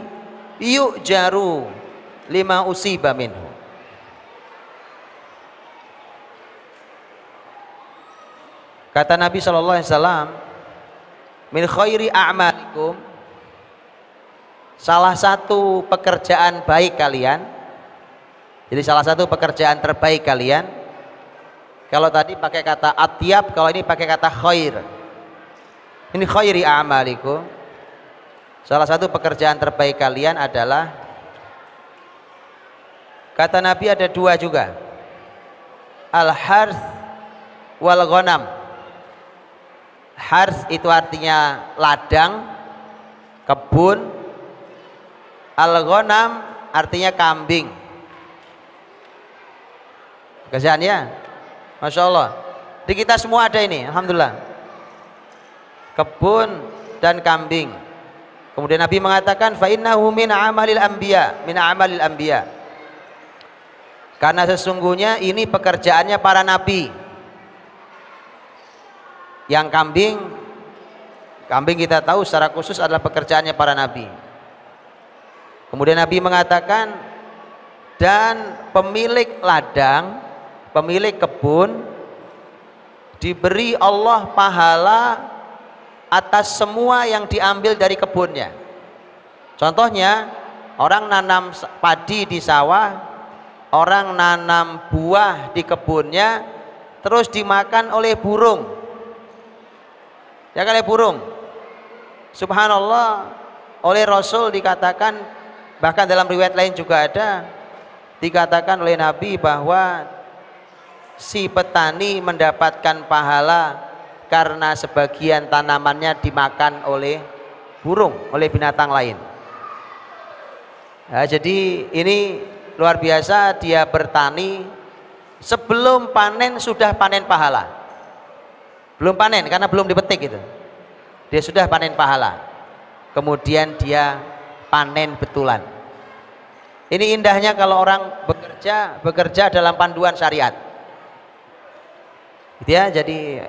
yu'jaru lima usiba minhu. Kata Nabi SAW, min khairi a'malikum, salah satu pekerjaan baik kalian, jadi salah satu pekerjaan terbaik kalian. Kalau tadi pakai kata atyab, kalau ini pakai kata khair. Ini khairi a'malikum, salah satu pekerjaan terbaik kalian adalah, kata Nabi ada dua juga, al-harth wal ghanam. Harth itu artinya ladang, kebun. Al-ghanam artinya kambing. Kasihan ya, Masya Allah. Di kita semua ada ini, alhamdulillah. Kebun dan kambing. Kemudian Nabi mengatakan fa innahu min amalil anbiya, karena sesungguhnya ini pekerjaannya para nabi. Yang kambing kita tahu secara khusus adalah pekerjaannya para nabi. Kemudian Nabi mengatakan, dan pemilik ladang, pemilik kebun diberi Allah pahala atas semua yang diambil dari kebunnya. Contohnya, orang nanam padi di sawah, orang nanam buah di kebunnya, terus dimakan oleh burung. Ya kali burung. Subhanallah, oleh Rasul dikatakan, bahkan dalam riwayat lain juga ada, dikatakan oleh Nabi bahwa si petani mendapatkan pahala karena sebagian tanamannya dimakan oleh burung, oleh binatang lain. Nah, jadi ini luar biasa, dia bertani sebelum panen sudah panen pahala. Belum panen karena belum dipetik itu, dia sudah panen pahala, kemudian dia panen betulan. Ini indahnya kalau orang bekerja dalam panduan syariat. Ya, jadi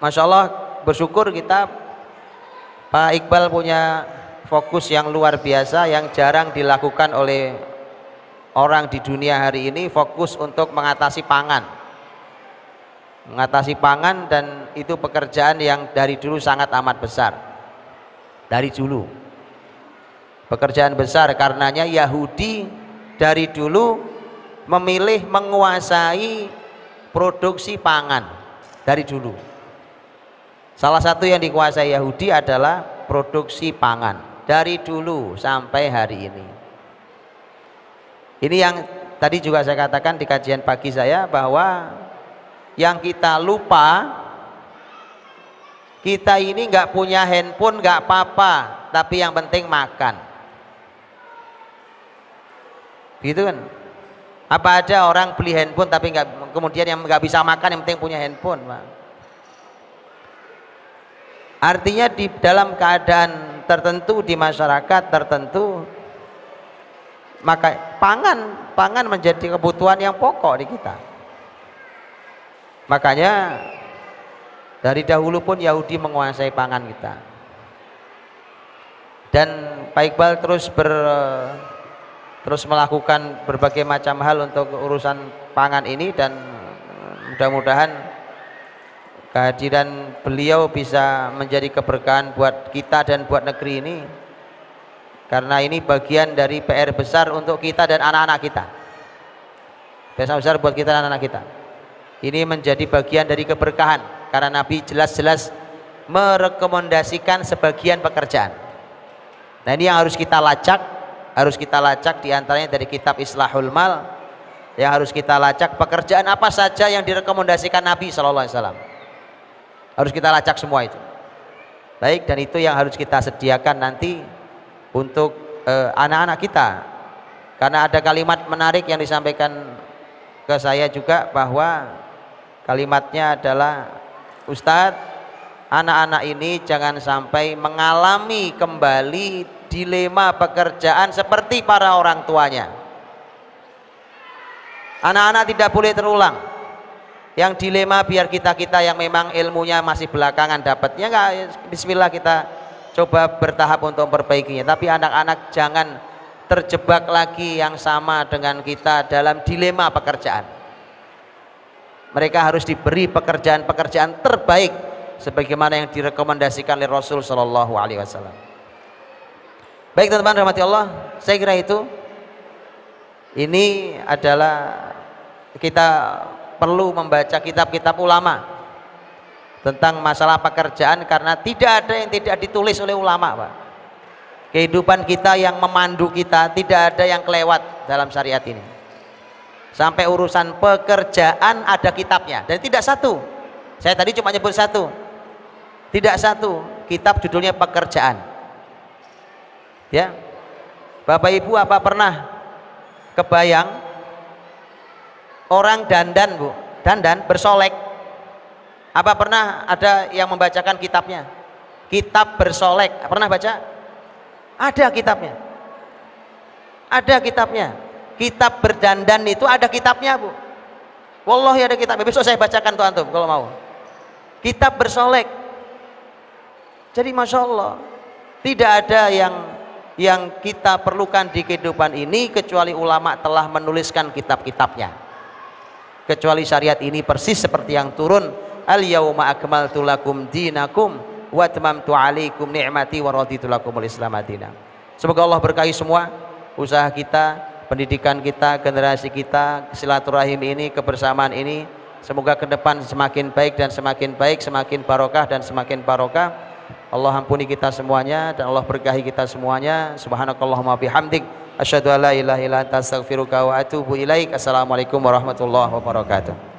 Masya Allah bersyukur kita Pak Iqbal punya fokus yang luar biasa yang jarang dilakukan oleh orang di dunia hari ini, fokus untuk mengatasi pangan. Mengatasi pangan, dan itu pekerjaan yang dari dulu sangat amat besar. Dari dulu. Pekerjaan besar, karenanya Yahudi dari dulu memilih menguasai produksi pangan dari dulu. Salah satu yang dikuasai Yahudi adalah produksi pangan dari dulu sampai hari ini. Ini yang tadi juga saya katakan di kajian pagi saya, bahwa yang kita lupa, kita ini nggak punya handphone nggak apa-apa, tapi yang penting makan, gitu kan? Apa ada orang beli handphone tapi nggak, kemudian yang nggak bisa makan, yang penting punya handphone, Pak? Artinya di dalam keadaan tertentu, di masyarakat tertentu, maka pangan menjadi kebutuhan yang pokok di kita. Makanya dari dahulu pun Yahudi menguasai pangan kita. Dan Pak Iqbal terus melakukan berbagai macam hal untuk urusan pangan ini, dan mudah-mudahan kehadiran beliau bisa menjadi keberkahan buat kita dan buat negeri ini, karena ini bagian dari PR besar untuk kita dan anak-anak kita. PR besar buat kita dan anak-anak kita. Ini menjadi bagian dari keberkahan, karena Nabi jelas-jelas merekomendasikan sebagian pekerjaan. Nah, ini yang harus kita lacak, diantaranya dari kitab Islahul Mal, yang harus kita lacak pekerjaan apa saja yang direkomendasikan Nabi SAW. Harus kita lacak semua itu. Baik, dan itu yang harus kita sediakan nanti untuk anak-anak kita. Karena ada kalimat menarik yang disampaikan ke saya juga, bahwa kalimatnya adalah, Ustadz, anak-anak ini jangan sampai mengalami kembali dilema pekerjaan seperti para orang tuanya. Anak-anak tidak boleh terulang. Yang dilema biar kita yang memang ilmunya masih belakangan dapatnya, enggak, bismillah kita coba bertahap untuk memperbaikinya. Tapi anak-anak jangan terjebak lagi yang sama dengan kita dalam dilema pekerjaan. Mereka harus diberi pekerjaan-pekerjaan terbaik sebagaimana yang direkomendasikan oleh Rasul Shallallahu Alaihi Wasallam. Baik teman-teman rahmati Allah, saya kira itu ini adalah kita perlu membaca kitab-kitab ulama tentang masalah pekerjaan, karena tidak ada yang tidak ditulis oleh ulama, Pak. Kehidupan kita yang memandu kita, tidak ada yang kelewat dalam syariat ini. Sampai urusan pekerjaan ada kitabnya, dan tidak satu. Saya tadi cuma nyebut satu, tidak satu kitab judulnya pekerjaan. Ya, Bapak Ibu, apa pernah kebayang orang dandan, Bu, dandan bersolek? Apa pernah ada yang membacakan kitabnya? Kitab bersolek, pernah baca? Ada kitabnya, ada kitabnya. Kitab berdandan itu ada kitabnya, Bu. Wallahi ada kitabnya. Besok saya bacakan tuh antum kalau mau. Kitab bersolek. Jadi Masya Allah, tidak ada yang kita perlukan di kehidupan ini kecuali ulama telah menuliskan kitab-kitabnya. Kecuali syariat ini persis seperti yang turun, al-yauma akmaltu lakum dinakum wa atmamtu alaikum ni'mati wa raditu lakumul Islam madina. Semoga Allah berkahi semua usaha kita, pendidikan kita, generasi kita, silaturahim ini, kebersamaan ini. Semoga ke depan semakin baik dan semakin baik, semakin barokah dan semakin barokah. Allah ampuni kita semuanya dan Allah berkahi kita semuanya. Subhanakallahumma bihamdik, asyhadu an la ilaha illa anta astaghfiruka wa atubu ilaik. Assalamualaikum warahmatullahi wabarakatuh.